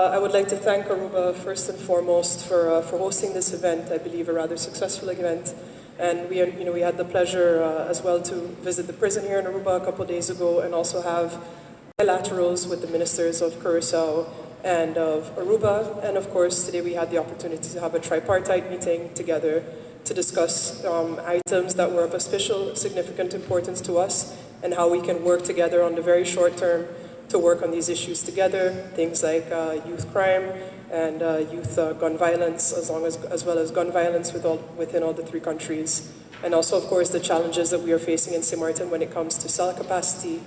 I would like to thank Aruba first and foremost for hosting this event. I believe a rather successful event, and we had the pleasure as well to visit the prison here in Aruba a couple of days ago, and also have bilaterals with the ministers of Curaçao and of Aruba. And of course, today we had the opportunity to have a tripartite meeting together to discuss items that were of special significant importance to us and how we can work together on the very short term to work on these issues together, things like youth crime and youth gun violence, as well as gun violence within all the three countries. And also, of course, the challenges that we are facing in St. Martin when it comes to cell capacity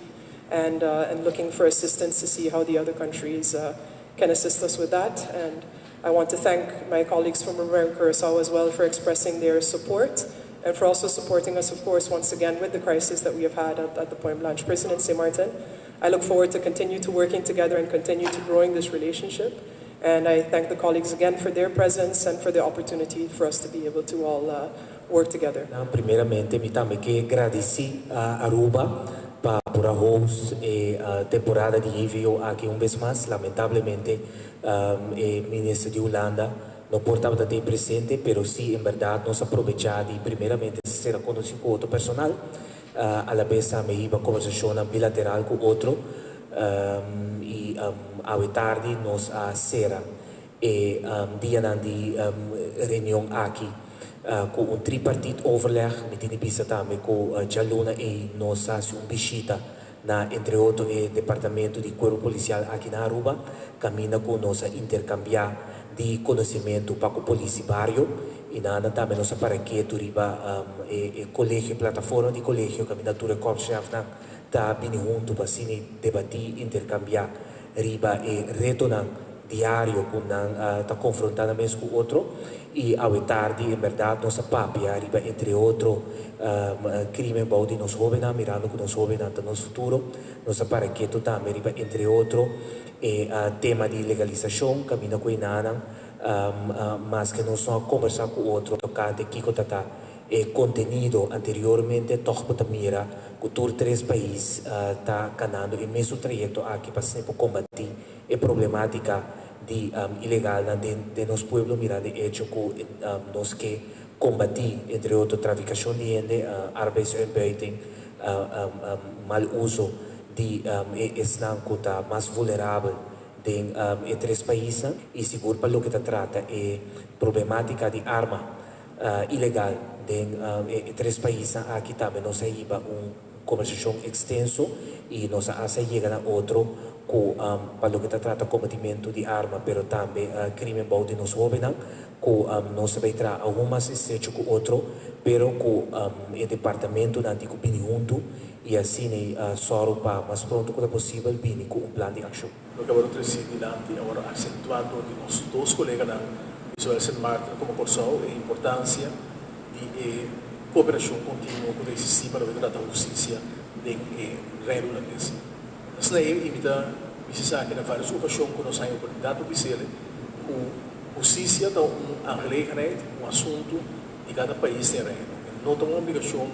and looking for assistance to see how the other countries can assist us with that. And I want to thank my colleagues from Aruba and Curaçao as well for expressing their support and for also supporting us, of course, once again with the crisis that we have had at the Point Blanche prison in St. Martin. I look forward to continue to working together and continue to growing this relationship. And I thank the colleagues again for their presence and for the opportunity for us to be able to all work together. Primeramente, mi também que agradeci a Aruba por a host temporada de EVO aqui vez mais. Lamentavelmente, o ministro de Holanda não portava de ter presente, pero sim, em verdade, nós aproveitar de primeiramente ser conhecido com outro personal. A la vez me iba conversación bilateral con otro y a tarde nos será día de reunión aquí con un tripartite overleg met die bisa también con Jaluna y nos hace una visita na entre otros el departamento de cuerpo policial aquí en Aruba camina con nos a intercambiar de conocimiento para el policía barrio e nada também nossa para que riba colégio plataforma de colégio caminatura corpschef na tá bem junto para se debater intercambiar riba retornar diário com tá confrontando mesmo com outro e ao tarde em verdade nossa papia riba entre outro crime balde nos jovens mirando com nos jovens no nosso futuro nossa para que também riba entre outro tema de legalização camina com nada mas que não só conversar com o outro, tocar de Kiko Tata, contenido anteriormente, toca mira, que todos três países está canando o mesmo trajeto aqui para sempre combater a problemática de ilegal de nosso povo, mira, de hecho, que nós que combater, entre outros, traficação de gente, arbeidsuitbuiting, mal uso de Islam que está mais vulnerável em três países e seguro para o que trata é problemática de arma ilegal em três países aqui também nós iba conversação extenso e nós chega a outro com para o que trata combatimento de arma, pero também crime bom de nos jovens com nós vai trazer algumas estrecho com outro, pero com o departamento da antigo bem junto e assim só para mais pronto quanto possível bem com plano de ação. Lo que ahora presidente ahora acentuando de los dos colegas de Israel St. Martin como Curaçao a importância de cooperação contínua com o sistema de justiça de reino holandês. Nós não imita precisar que na várias ocasiões que nós temos oportunidade de dizer que justiça é uma aangelegenheid, assunto de cada país tem reino. Não tem uma obrigação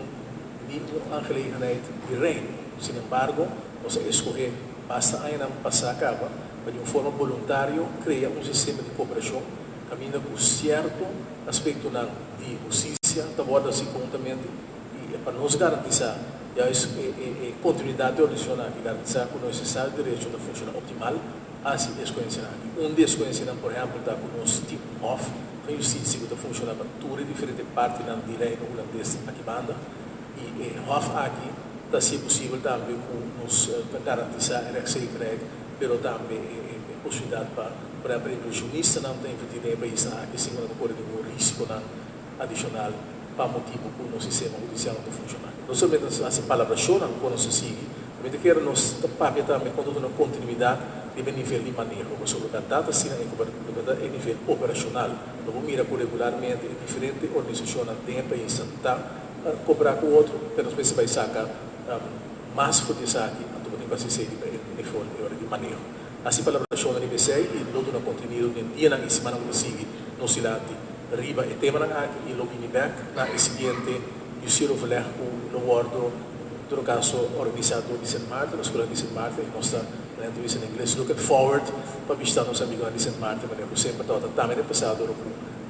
de uma aangelegenheid de reino. Sin embargo, nós escolher basta ainda passar a cabo, mas de uma forma voluntária, criar um sistema de cooperação, caminha com certo aspecto de justiça, da borda assim conjuntamente, e para nos garantizar a continuidade organizacional, que garantizar que o nosso Estado de Direito funciona optimal, assim desconhecendo aqui. Desconhecendo, por exemplo, está com o nosso tipo Hof, que a justiça que funciona para todas as diferentes partes da direito holandês aqui banda, e Hof aqui, está se possível também nos garantizar a segurança, mas também a possibilidade para a impressionista não tem que país que se encontra com um risco adicional para o motivo que o nosso sistema judicial não funciona. Não somente as palavras choram quando se segue, mas que nós papel também com toda uma continuidade de nível de manejo, mas sobre a data sim é nível operacional. Não mira regularmente diferentes organizações dentro do país está cooperar com o outro, mas nós vai sacar mais forçado então tem que ser de forma de manejo. Assim para a relação da NBC e todo o conteúdo do dia na semana que segue no silate riba e tema na aqui e logo back na seguinte e se o no bordo do caso organizado de St. Martin, a escola de St. Martin, nós na entrevista em inglês, looking forward para visitar nosso amigo de St. Martin, mas eu sempre estou também no passado,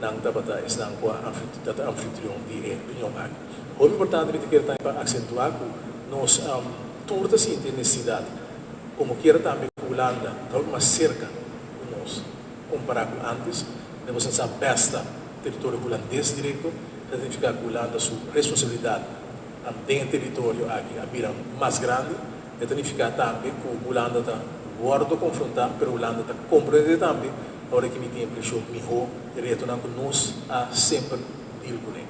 nang tabata is nang kwa anfitrião de União Mag. O importante é que para acentuar que nós toda essa necessidade, como quiera também com Holanda, está mais cerca de nós, comparado com antes, nós temos a besta território holandês direito, significa que Holanda sua responsabilidade dentro do território aqui a vira mais grande, significa também que Holanda está guardo confrontar, mas Holanda está compreender também, agora que me tem a impressão melhor, e retornar com nós a sempre deal com ele.